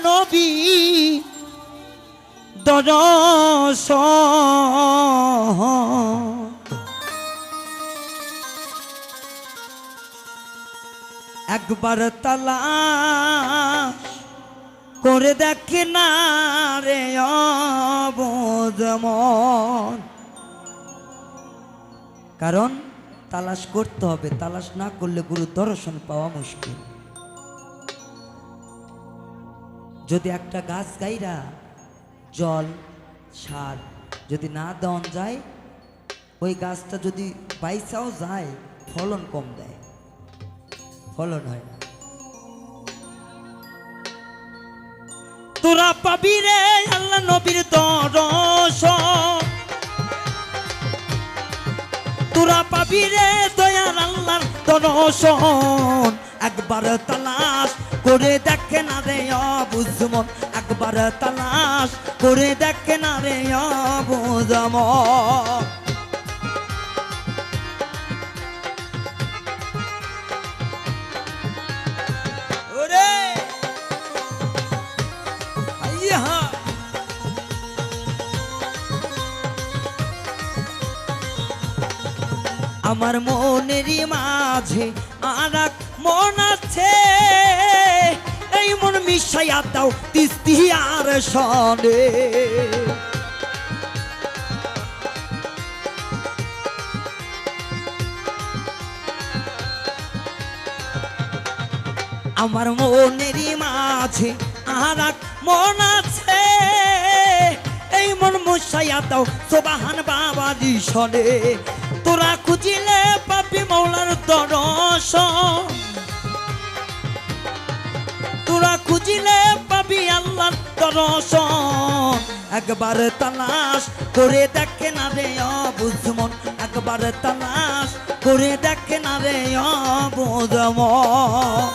নবী দর্শন একবার তালাশ করে দেখে না রে অবুঝ মন। কারণ তালাশ করতে হবে, তালাশ না করলে গুরু দর্শন পাওয়া মুশকিল। যদি একটা গাছ গাইরা জল সার যদি না দেওয়া যায়, ওই গাছটা যদি বাইসাও যায় ফলন কম দেয়, ফলন হয় না। তোরা পাবি রে আল্লাহ নবীর দর্শন, তোরা পাবি রে দয়ার আল্লাহর দর্শন। একবার তালাশ করে দেখে না রে অবুঝ মন, একবার তালাশ করে দেখে না রে অবুঝ মন। আমার মনেরই মাঝে আরেক মন আছে, এই মন মিশাইয়া দাও তিস্তি আর সনে। আমার মনেরই মাঝে আরেক মন আছে, এই মন মিশাইয়া দাও সুবহান বাবাজি সনে। তোরা খুঁজিলে পাবি মৌলার দর্শন, তোরা খুঁজিলে পাবি আল্লাহর দর্শন। একবার তালাশ করে দেখে না রে অবুঝ মন, একবার তালাশ করে দেখে না রে অবুঝ মন।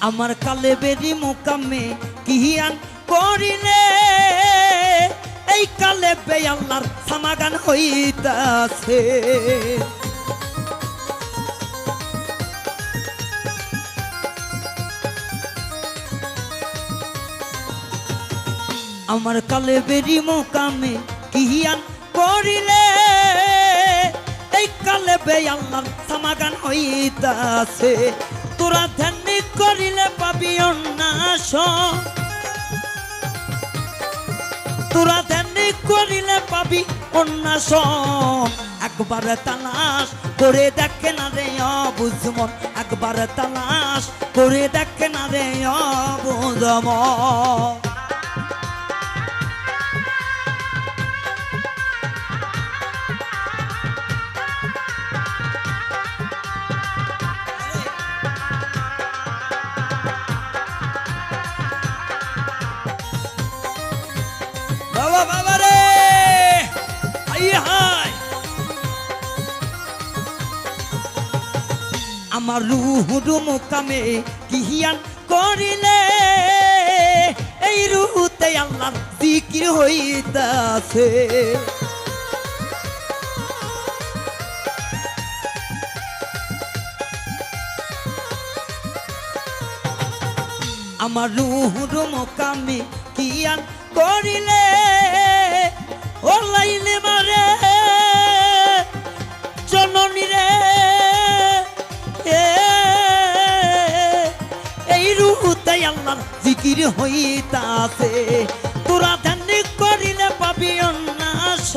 আমার কালে বেরি মুকামে কিয়ান করিলে, এই কালে বে আল্লাহর সমাগান হইতাছে। আমার কালে বেরি মুকামে কিয়ান করিলে, এই কালে বে আল্লাহর সমাগান হইতাছে। তোরা ধ্যান করিলে পাবি অন্যাস, তোরা ধ্যান করিলে পাবি অন্যাস। একবার তালাশ করে দেখে না রে অবুঝ মন, একবার তালাশ করে দেখে না রে অবুঝ মন। আমার রুহুর মুকামে কিয়ান করিলে, এই রুহুতে আল্লাহর জিকির হইতাছে। আমার রুহুর মুকামে কিয়ান করিলে, ও লাইলে মারে জননী রে, এই রুহুতে আল্লাহর জিকির হইতাছে। তোরা ধ্যান করিলে পাবি অন্যাস,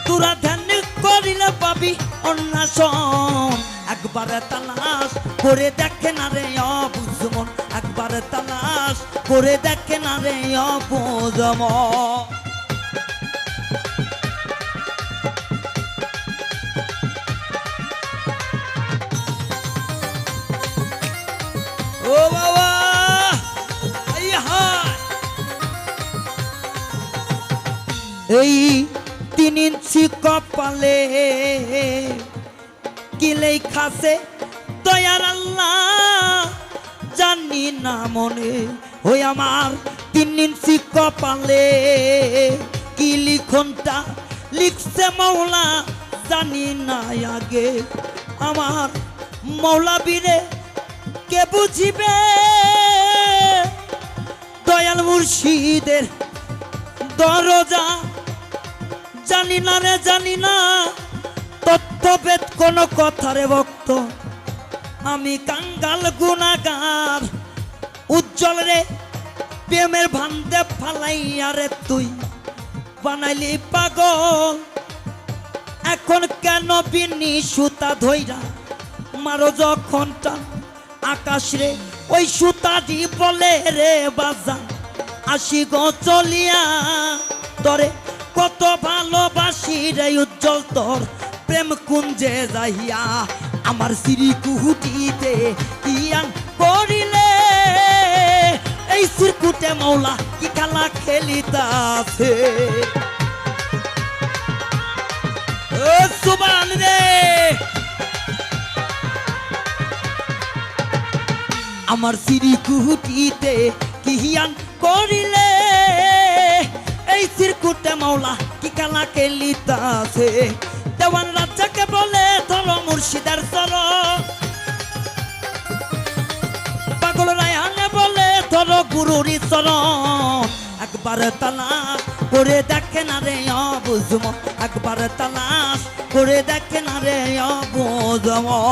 তোরা ধ্যান করিলে পাবি অন্যাস। একবার তালাশ করে দেখে না রে অবুঝ মন, একবার তালাশ করে দেখে না রে অবুঝ মন। ও বাবা এই 3 ইঞ্চি কপালে কি লেখাছে দয়ার আল্লাহ জানি না মনে। ওই আমার 3 ইঞ্চি কপালে কি লিখনটা লিখছে মৌলা জানি না আগে। আমার মৌলা বীরে কে বুঝিবে দয়াল মুর্শিদের দরজা জানি না রে জানি না তত্ত্বভেদ কোন কথারে ভক্ত আমি কাঙ্গাল গুনাহগার। উজ্জ্বল রে প্রেমের ভান্দে ফালাইয়া রে তুই বানাইলি পাগল। এখন কেন বিনি সুতা ধইরা মারো যখন টান আকাশ রে ওই সুতাটি বলে রে বাজা আসি গো চলিয়া তরে কত ভালোবাসি রে উজ্জ্বল তোর প্রেম কুঞ্জে যাইয়া। আমার শ্রী কুহুটিতে ইয়ান করিলে এই সিরকুটে মৌলা কি খেলা খেলিতাছে। ও সুবহান রে আমার শ্রী কুহুটিতে কিহিয়ান করিলে এই সিরকুটে মৌলা কি খেলা খেলিতাছে। দেওয়ান রাজ্জাকে বলে ধরো মুর্শিদার চরণ, পাগল রায়হানে বলে ধরো গুরুরি চরণ। একবার তালাশ করে দেখে না রে অবুঝমন, একবার তালাশ করে দেখে না রে অবুঝমন।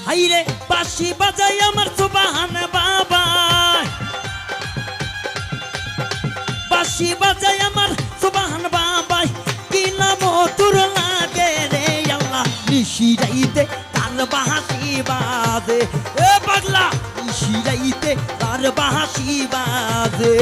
হাইরে বাঁশি বাজাই আমার সুবহান বাবা, বাঁশি বাজাই আমার সুবহান বাবা। কি নাম তোর লাগে রে আল্লাহ নিশিরাইতে তার বাঁশি বাজে। এ পাগলা নিশিরাইতে তার বাঁশি বাজে।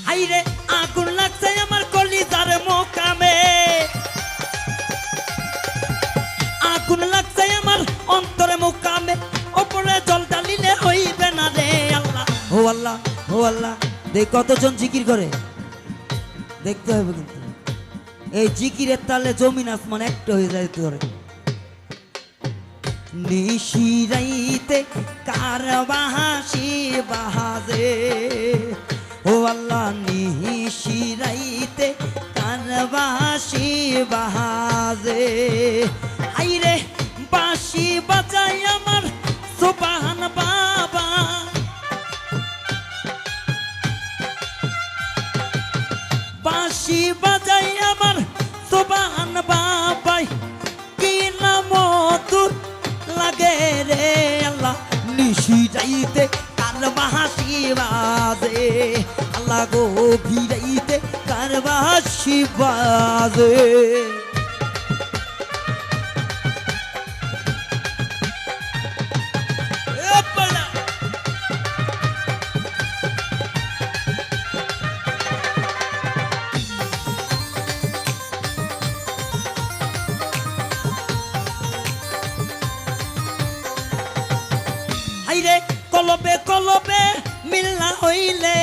হাইরে আগুন লাগছে আমার কলিজার মোকামে, আগুন লাগছে আমার অন্তরে মোকামে। ওপরে জল ঢালিলে হইবে না রে আল্লাহ। ও আল্লাহ ও আল্লাহ দেখ কতজন জিকির করে দেখতে হবে কিন্তু এই জিকিরের তালে জমিন আসমান একটা হয়ে যায় তোর। নিশিরাইতে কার বাঁশি বাজে ও আল্লাহ নিশিরাইতে কার বাঁশি বাজে। আইরে বাঁশি বাজাই আমার সুবহান বাবা, বাঁশি বাজাই আমার সুবহান বাবা। কি নাম তোর লাগে রে আল্লাহ নিশিরাইতে কার বাঁশি বাজে। আল্লাহ গো ভিড়াইতে কার বাঁশি বাজে। হাইরে কলবে কলবে মিলনা হইলে,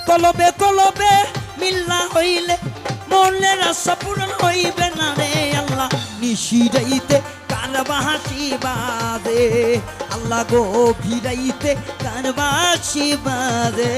কলবে কলবে মিলনা হইলে মনের আশা পূরণ হইবে না রে আল্লাহ নিশিরাইতে কার বাঁশি বাজে। আল্লাহ গো ভিড়াইতে কার বাঁশি বাজে।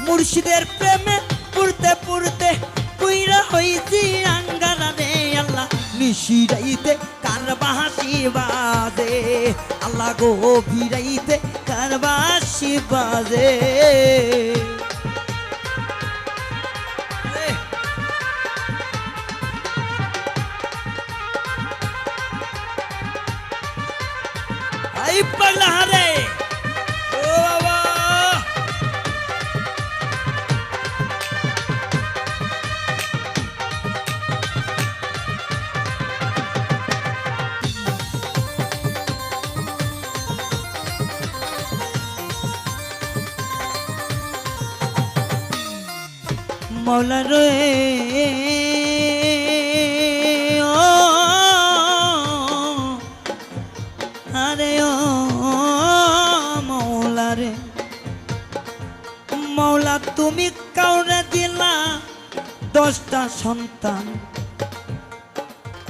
মুর্শিদের প্রেমে পুরতে পুরতে পুইরা হইছি আঙ্গারা রে আল্লাহ নিশিরাইতে কার বাঁশি বাজে আল্লাহ গো ভিড়াইতে কার বাঁশি বাজে আই পাগলা রে ও বাবা মৌলা রে ও আরে ও মৌলা রে মৌলা তুমি কাউরে দিলা 10টা সন্তান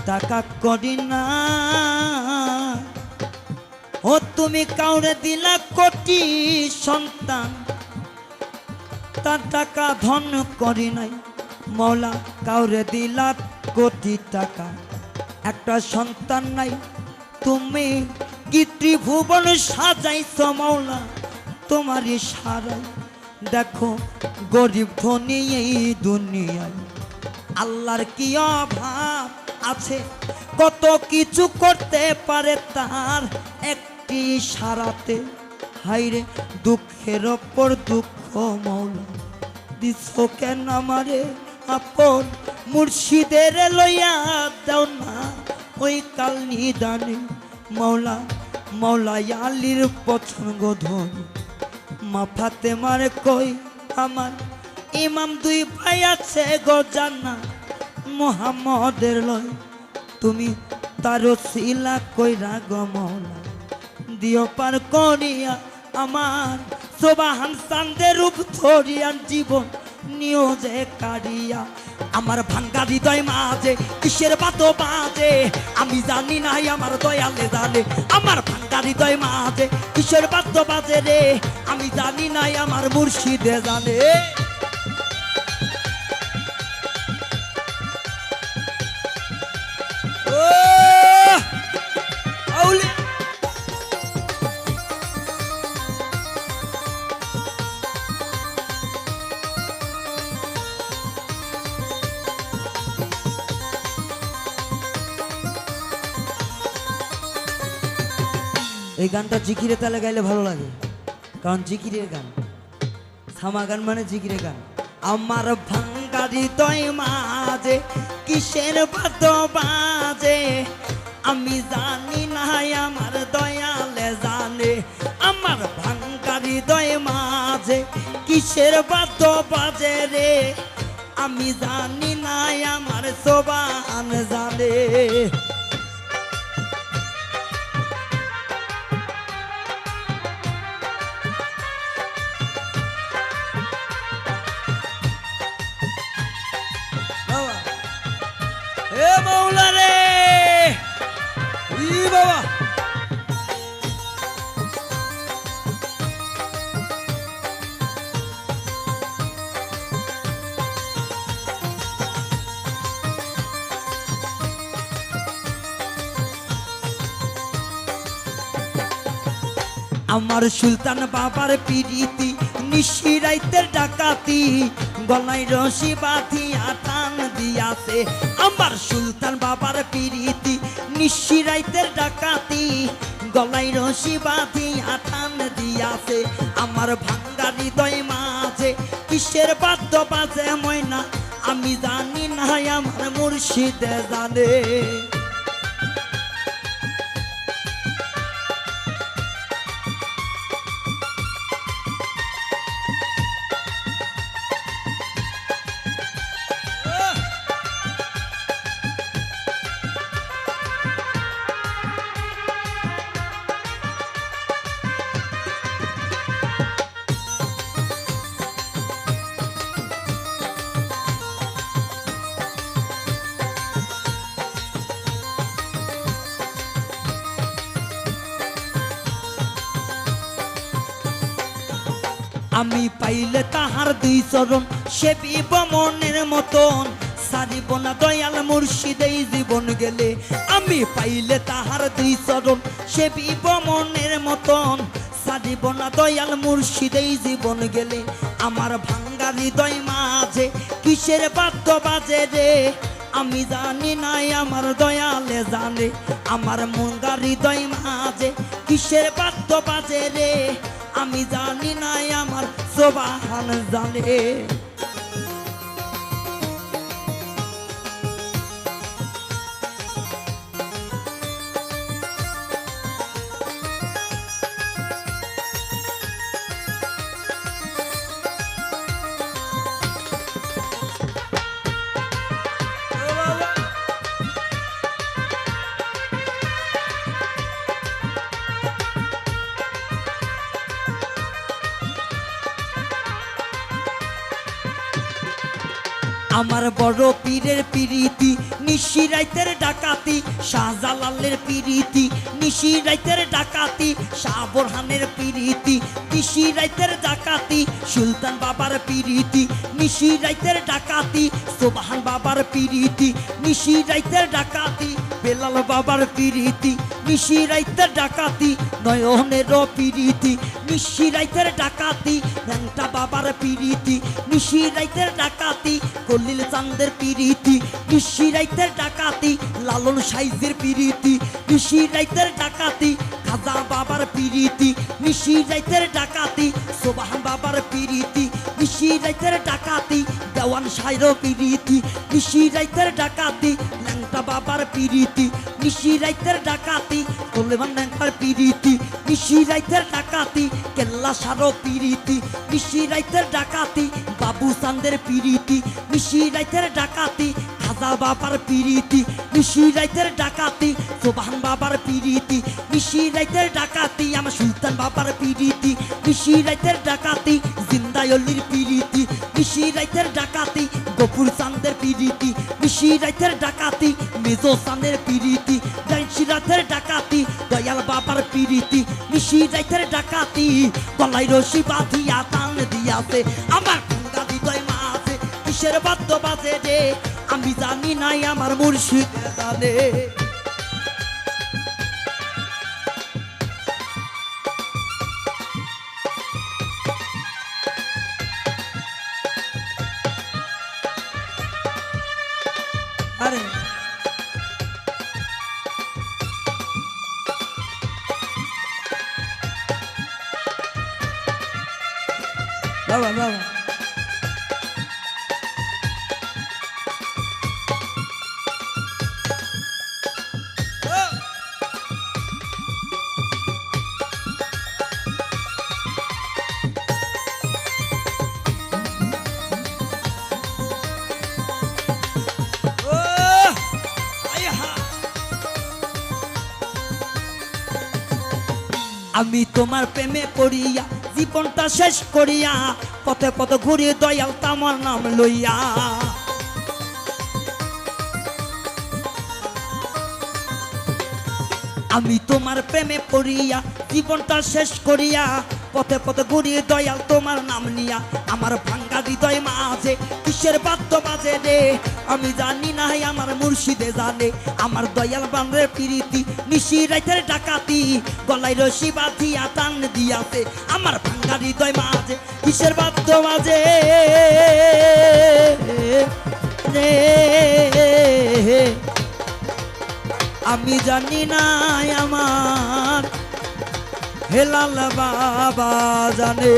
টাকা করি না ও তুমি কাউরে দিলা কোটি সন্তান তার টাকা ধন করি নাই মৌলা কাউরে দিলা কোটি টাকা একটা সন্তান নাই তুমি কি ত্রিভুবন সাজাইছ মৌলা তোমারই সারাই দেখো গরিব ধনী এই দুনিয়ায় আল্লাহর কি অভাব আছে কত কিছু করতে পারে তার একটি সারাতে হাইরে দুঃখের ওপর দুঃখ মৌলা দিছ কেন আমারে আপন মুর্শিদের লইয়া দাও না ওই কাল নিদানে মৌলা মৌলা আলীর পছন্দ ধনী মা ফাতেমার কই আমার ইমাম 2 ভাই আছে গো জান্নাত মুহাম্মদের লয় তুমি তার ওসিলা কইরা গো মৌলা দিও পার করিয়া আমার সোবাহান চাঁদের রূপ ধরিয়া জীবন নিয়োজে কারিয়া আমার ভাঙ্গা হৃদয় মাঝে কিসের বাতো বাজে আমি জানি নাই আমার দয়ালে জানে আমার ভাঙ্গা হৃদয় মাঝে কিসের বাতো বাজে রে আমি জানি নাই আমার মুর্শিদে জানে ও আউলি এই গানটা জিকিরে তালে গাইলে ভালো লাগে কারণ জিকিরের গান থামা গান মানে জিকিরের গান আমার ভাঙ্গা হৃদয় মাঝে কিসের বাত বাজে আমি জানি না আমার দয়ালে জানে আমার ভাঙ্গা হৃদয় মাঝে কিসের বাত বাজে রে আমি জানি না আমার সোবান জানে এ মৌলা রে ই বাবা আমার সুলতান বাবার পিরিতি নিশিরাইতের ডাকাতি গলায় রশি বাঁধিয়া টান দিয়াছে আমার সুলতান বাবার পিরিতি নিশিরাইতের ডাকাতি গলায় রশি বাঁধিয়া টান দিয়াছে আমার ভাঙ্গা হৃদয় মাঝে কিসের বাদ্য বাজে ময়না আমি জানি না আমার মুর্শিদে জানে আমি পাইলে তাহার দুই চরণ সেবিব মনের মতন সারিব না দয়াল মুর্শিদ এই জীবন গেলে আমি পাইলে তাহার দুই চরণ সেবিব মনের মতন সারিব না দয়াল মুর্শিদ এই জীবন গেলে আমার ভাঙ্গা হৃদয় মাঝে কিসের বাদ্য বাজে রে আমি জানি নাই আমার দয়ালে জানে আমার ভাঙ্গা হৃদয় মাঝে কিসের বাদ্য বাজে রে আমি জানি নাই আমার সুবহান জানে আমার বড় পীরের পিরিতি নিশি রাইতের ডাকাতি শাহজালালের পিরিতি নিশি রাইতের ডাকাতি শাহ বোরহানের পিরিতি নিশি রাইতের ডাকাতি সুলতান বাবার পিরিতি নিশি রাইতের ডাকাতি সুবহান বাবার পিরিতি নিশি রাইতের ডাকাতি বেলাল বাবার পিরিতি নিশি রাইতের ডাকাতি নয়নের পিরিতি নিশি রাইতের ডাকাতি ল্যাংটা বাবার পিরিতি নিশি রাইতের ডাকাতি কলিল চাঁদের পিরিতি নিশি রাইতের ডাকাতি লালন সাইজের পিরিতি নিশি রাইতের ডাকাতি খাজা বাবার পিরিতি নিশি রাইতের ডাকাতি সুবহান বাবার পিরিতি নিশি রাইতের ডাকাতি দেওয়ান সাইর পিরিতি নিশি রাইতের ডাকাতি ল্যাংটা বাবার পিরিতি নিশি রাইতের ডাকাতি কলেমান ল্যাংটার পিরিতি নিশি রাইতের ডাকাতি কেল্লা সারো পিরিতি নিশি রাইতের ডাকাতি বাবু চাঁদের পিরিতি নিশি রাইতের ডাকাতি খাজা বাবার পিরিতি নিশি রাইতের ডাকাতি সুবহান বাবার পিরিতি নিশি রাইতের ডাকাতি আমার সুলতান বাবার পিরিতি নিশি রাইতের ডাকাতি জিন্দায়লির পিরিতি নিশি রাইতের ডাকাতি গফুর চাঁদের পিরিতি নিশি রাইতের ডাকাতি মেজো চাঁদের পিরিতি নিশি রাইতের ডাকাতি দয়াল বাবার পিরিতি নিশি রাইতের ডাকাতি গলায় রশি বাঁধিয়া টান দিয়াছে আমার ভাঙ্গা হৃদয় মাঝে কিসের বাদ্য বাজে রে আমি জানি নাই আমার মুর্শিদ জানে আরে বাবা বাবা আমি তোমার প্রেমে পড়িয়া জীবনটা শেষ করিয়া পথে পথে ঘুরে দয়াল তোমার নাম লইয়া আমি তোমার প্রেমে পড়িয়া জীবনটা শেষ করিয়া পথে পথে ঘুরিয়ে দয়াল তোমার নাম নিয়া আমার ভাঙ্গা হৃদয় মাঝে কিসের বাদ্য বাজে রে আমি জানি না আমার মুর্শিদে জানে আমার দয়াল বান্দ্রের পিরিতি নিশি রাইতের ডাকাতি গলায় রশি বাঁধিয়া টান দিয়াছে আমার ভাঙ্গা হৃদয় মাঝে কিসের বাদ্য বাজে রে আমি জানি না আমার হেলাল বাবা জানে।